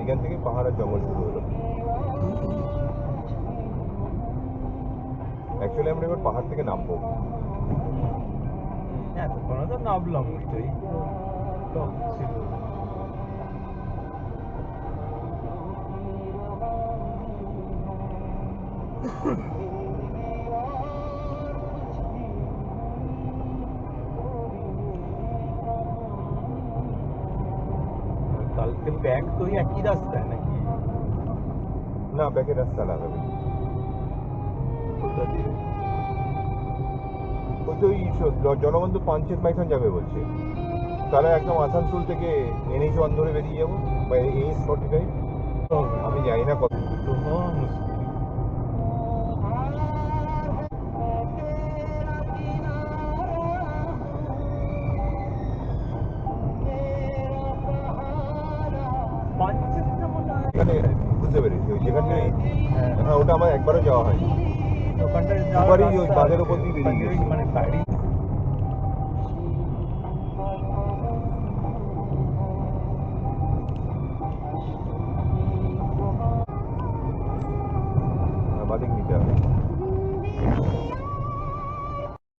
এখান থেকে পাহাড় আর জঙ্গল শুরু হলো। অ্যাকচুয়ালি আমরা এবার পাহাড় থেকে নামবো। এতক্ষণ তো নামলাম নিশ্চয়ই টক ছিল। কালকে ব্যাগ তো ওই একই রাস্তায় নাকি? না, ব্যাকের রাস্তা লাগাবে। কোথা দিয়ে? ওই তো জনবন্ধু পাঞ্চেত মাইথন যাবে বলছে। তাহলে একদম আসানসোল থেকে NH1 ধরে বেরিয়ে যাবো, বা AS45। আমি জানি না কত। তো হওয়া মুশকিল। পাঞ্চেতটা মনে হয় এখানে বুঝতে পেরেছি, ওই যেখানে হ্যাঁ হ্যাঁ, ওটা আমার একবারও যাওয়া হয়নি। ওখানটা দুবারই ওই বাঁধের ওপর দিয়ে বেরিয়ে গেছি। মানে গাড়ি বাদিক নিতে হবে।